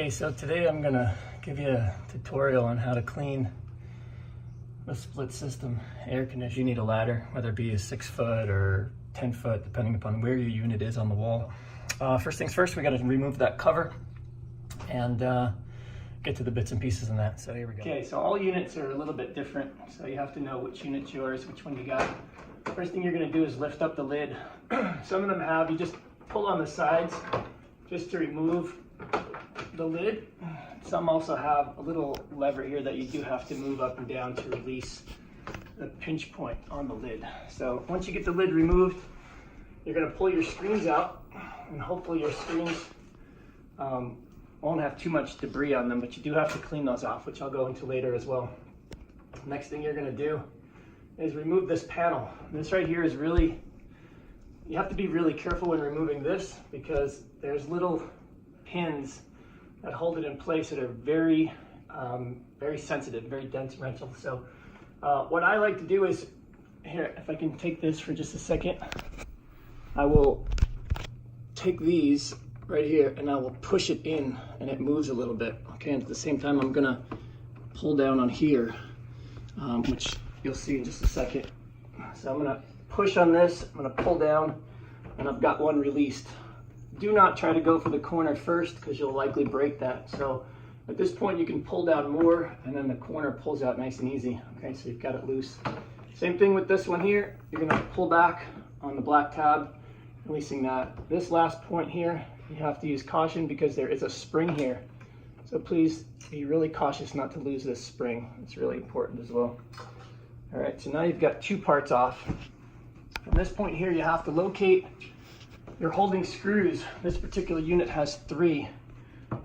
So today I'm gonna give you a tutorial on how to clean the split system air conditioner. You need a ladder, whether it be a 6 foot or 10 foot, depending upon where your unit is on the wall. First things first, we gotta remove that cover and get to the bits and pieces in that. So here we go. Okay, so all units are a little bit different. So you have to know which unit's yours, which one you got. First thing you're gonna do is lift up the lid. Some of them have, you just pull on the sides just to remove the lid. Some also have a little lever here that you do have to move up and down to release the pinch point on the lid. So once you get the lid removed, you're going to pull your screens out, and hopefully your screens won't have too much debris on them, but you do have to clean those off, which I'll go into later as well. Next thing you're going to do is remove this panel. This right here is really, you have to be really careful when removing this, because there's little pins that hold it in place that are very, very sensitive, very detrimental. So what I like to do is, here, if I can take this for just a second, I will take these right here and I will push it in and it moves a little bit. Okay, and at the same time I'm gonna pull down on here, which you'll see in just a second. So I'm gonna push on this, I'm gonna pull down, and I've got one released. Do not try to go for the corner first, because you'll likely break that. So at this point you can pull down more and then the corner pulls out nice and easy. Okay, so you've got it loose. Same thing with this one here. You're gonna pull back on the black tab, releasing that. This last point here, you have to use caution because there is a spring here. So please be really cautious not to lose this spring. It's really important as well. All right, so now you've got two parts off. From this point here, you have to locate your holding screws. This particular unit has 3.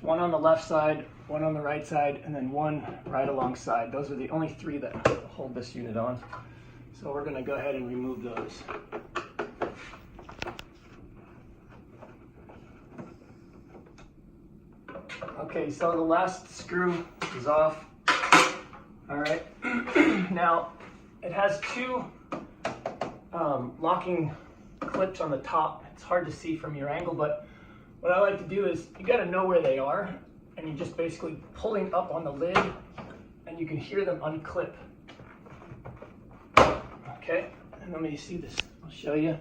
One on the left side, one on the right side, and then one right alongside. Those are the only 3 that hold this unit on. So we're gonna go ahead and remove those. Okay, so the last screw is off. All right, now it has 2 locking clips on the top. It's hard to see from your angle, but what I like to do is, you got to know where they are, and you're just basically pulling up on the lid and you can hear them unclip. Okay, and let me see this. I'll show you,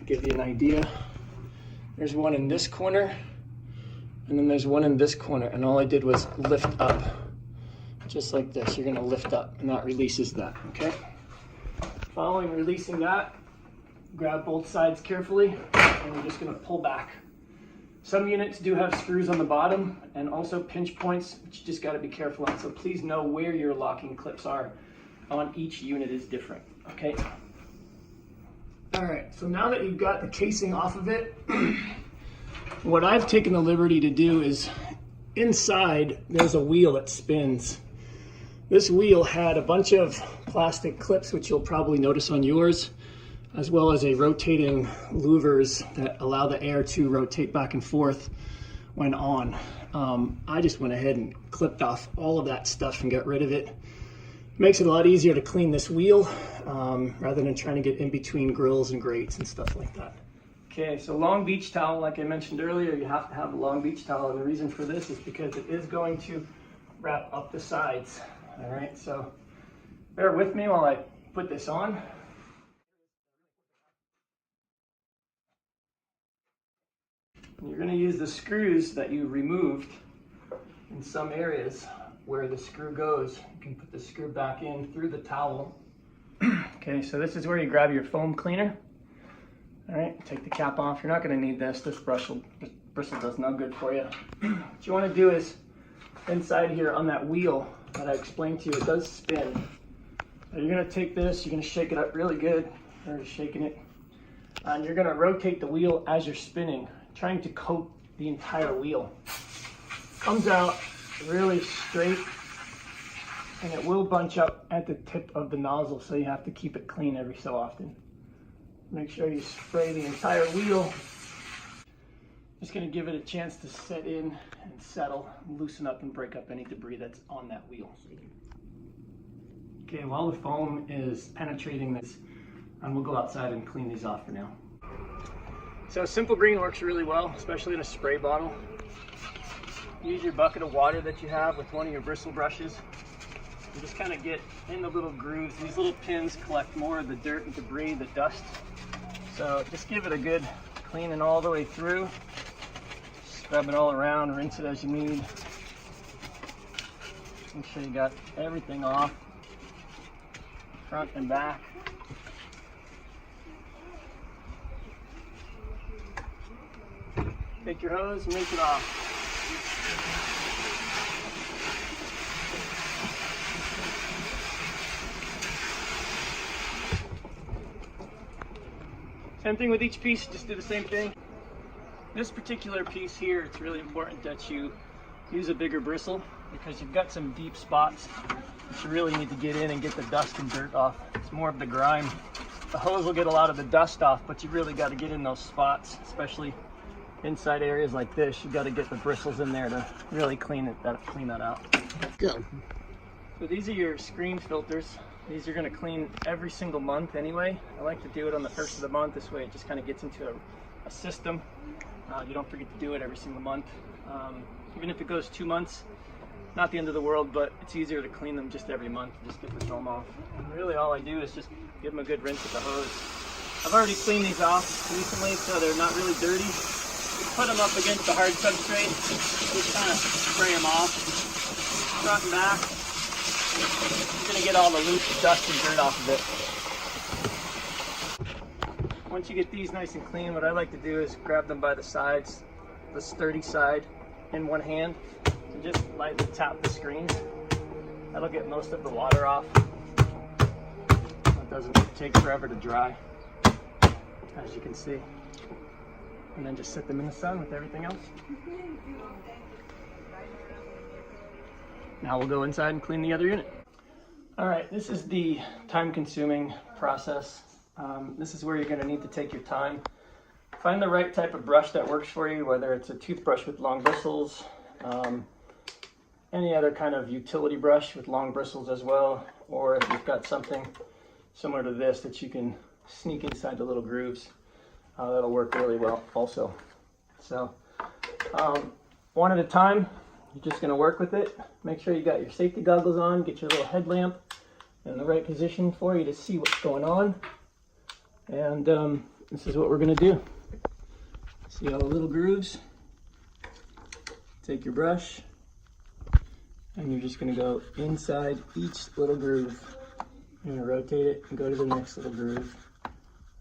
give you an idea. There's one in this corner and then there's one in this corner, and all I did was lift up just like this. You're going to lift up and that releases that. Okay, following releasing that, grab both sides carefully, and we're just going to pull back. Some units do have screws on the bottom and also pinch points, which you just got to be careful on. So please know where your locking clips are on each unit is different. Okay. All right, so now that you've got the casing off of it, what I've taken the liberty to do is, inside there's a wheel that spins. This wheel had a bunch of plastic clips, which you'll probably notice on yours, as well as a rotating louvers that allow the air to rotate back and forth when on. I just went ahead and clipped off all of that stuff and got rid of it. Makes it a lot easier to clean this wheel rather than trying to get in between grills and grates and stuff like that. Okay, so long beach towel, like I mentioned earlier, you have to have a long beach towel, and the reason for this is because it is going to wrap up the sides. All right, so bear with me while I put this on. You're going to use the screws that you removed in some areas where the screw goes. You can put the screw back in through the towel. Okay, so this is where you grab your foam cleaner. All right, take the cap off. You're not going to need this. This bristle does no good for you. What you want to do is, inside here on that wheel, that I explained to you, it does spin. So you're gonna take this, you're gonna shake it up really good. Already shaking it. And you're gonna rotate the wheel as you're spinning, trying to coat the entire wheel. Comes out really straight, and it will bunch up at the tip of the nozzle, so you have to keep it clean every so often. Make sure you spray the entire wheel. Just gonna give it a chance to set in and settle, loosen up and break up any debris that's on that wheel. Okay, while the foam is penetrating this, we'll go outside and clean these off for now. So Simple Green works really well, especially in a spray bottle. Use your bucket of water that you have with one of your bristle brushes. And just kind of get in the little grooves. These little pins collect more of the dirt and debris, the dust. So just give it a good cleaning all the way through. Scrub it all around, rinse it as you need. Make sure you got everything off, front and back. Take your hose and rinse it off. Same thing with each piece, just do the same thing. This particular piece here, it's really important that you use a bigger bristle because you've got some deep spots that you really need to get in and get the dust and dirt off. It's more of the grime. The hose will get a lot of the dust off, but you really got to get in those spots, especially inside areas like this. You got to get the bristles in there to really clean that out. Go. So these are your screen filters. These you're going to clean every single month anyway. I like to do it on the first of the month. This way it just kind of gets into a system. You don't forget to do it every single month. Even if it goes 2 months, not the end of the world, but it's easier to clean them just every month, just get the foam off. And really all I do is just give them a good rinse with the hose. I've already cleaned these off recently, so they're not really dirty. Put them up against the hard substrate, just kind of spray them off, front and back. You're going to get all the loose dust and dirt off of it. Once you get these nice and clean, what I like to do is grab them by the sides, the sturdy side in one hand, and just lightly tap the screens. That'll get most of the water off. It doesn't take forever to dry, as you can see. And then just set them in the sun with everything else. Now we'll go inside and clean the other unit. All right, this is the time-consuming process. This is where you're going to need to take your time. Find the right type of brush that works for you, whether it's a toothbrush with long bristles, any other kind of utility brush with long bristles as well, or if you've got something similar to this that you can sneak inside the little grooves, that'll work really well also. So one at a time, you're just going to work with it. Make sure you got your safety goggles on, get your little headlamp in the right position for you to see what's going on. And this is what we're going to do. See all the little grooves? Take your brush and you're just going to go inside each little groove. You're going to rotate it and go to the next little groove.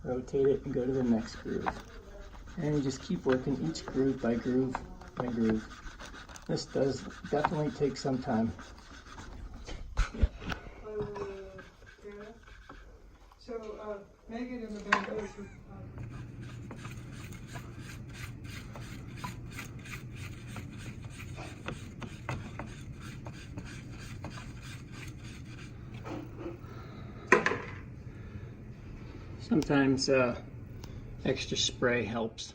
Rotate it and go to the next groove. And you just keep working each groove by groove by groove. This does definitely take some time. Yeah. So, Megan and the band. Sometimes extra spray helps.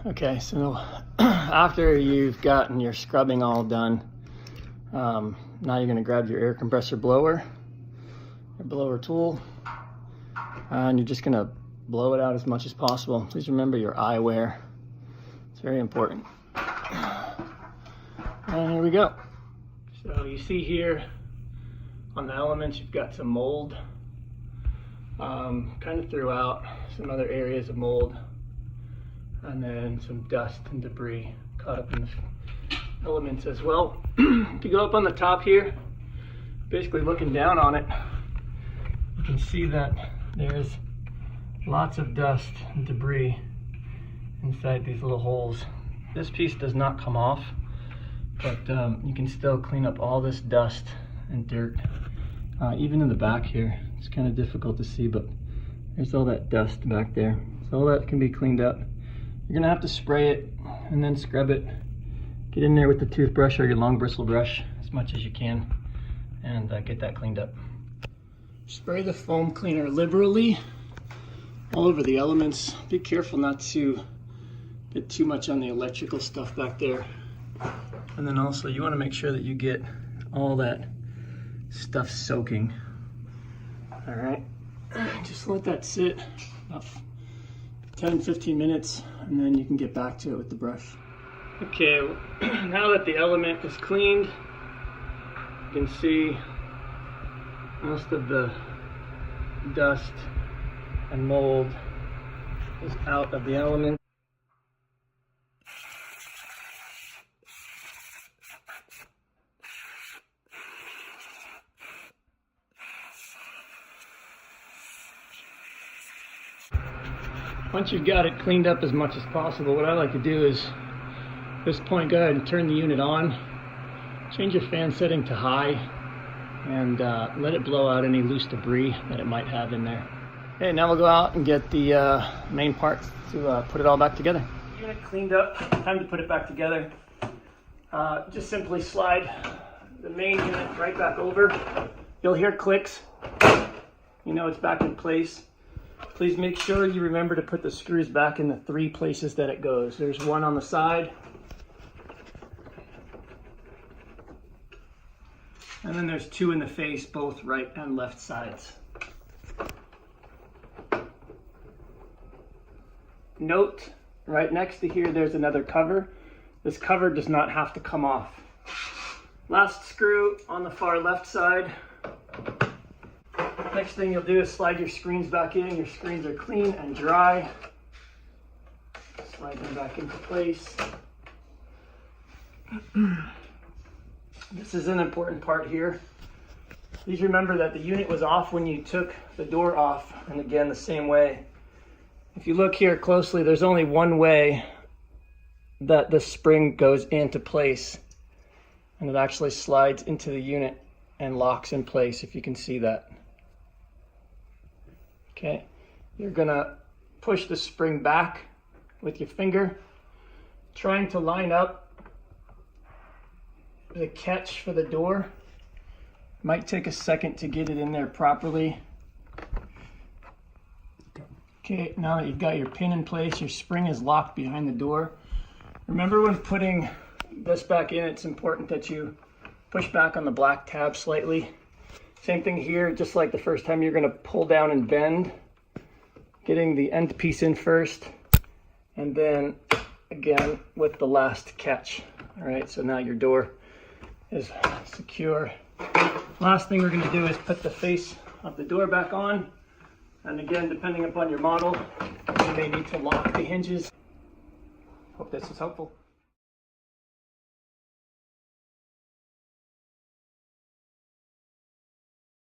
Okay, so after you've gotten your scrubbing all done, now you're going to grab your air compressor blower, your blower tool, and you're just going to blow it out as much as possible. Please remember your eyewear. It's very important. And here we go. So you see here on the elements, you've got some mold, kind of throughout, some other areas of mold, and then some dust and debris caught up in the elements as well. If you go up on the top here, basically looking down on it, You can see that there's lots of dust and debris inside these little holes. This piece does not come off, but you can still clean up all this dust and dirt. Even in the back here, it's kind of difficult to see, but there's all that dust back there. So all that can be cleaned up. You're gonna have to spray it and then scrub it. Get in there with the toothbrush or your long bristle brush as much as you can and get that cleaned up. Spray the foam cleaner liberally all over the elements. Be careful not to get too much on the electrical stuff back there. And then also you want to make sure that you get all that stuff soaking. All right, just let that sit about 10-15 minutes and then you can get back to it with the brush. Okay, now that the element is cleaned, you can see most of the dust and mold is out of the element. Once you've got it cleaned up as much as possible, what I like to do is, at this point, go ahead and turn the unit on, change your fan setting to high, and let it blow out any loose debris that it might have in there. Okay, now we'll go out and get the main parts to put it all back together. Unit cleaned up, time to put it back together. Just simply slide the main unit right back over. You'll hear clicks. You know it's back in place. Please make sure you remember to put the screws back in the 3 places that it goes. There's one on the side, and then there's 2 in the face, both right and left sides. Note, right next to here there's another cover. This cover does not have to come off. Last screw on the far left side. Next thing you'll do is slide your screens back in. Your screens are clean and dry. Slide them back into place. This is an important part here. Please remember that the unit was off when you took the door off, and again the same way. If you look here closely, there's only one way that the spring goes into place, and it actually slides into the unit and locks in place, if you can see that. Okay, you're gonna push the spring back with your finger, trying to line up the catch for the door. Might take a second to get it in there properly. Okay, now that you've got your pin in place, your spring is locked behind the door. Remember, when putting this back in, it's important that you push back on the black tab slightly. Same thing here, just like the first time, you're gonna pull down and bend, getting the end piece in first, and then again with the last catch. All right, so now your door is secure. Last thing we're gonna do is put the face of the door back on. And again, depending upon your model, you may need to lock the hinges. Hope this was helpful.